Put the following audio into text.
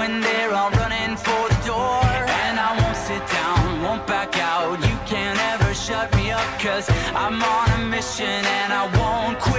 when they're all running for the door. And I won't sit down, won't back out. You can't ever shut me up, 'cause I'm on a mission and I won't quit.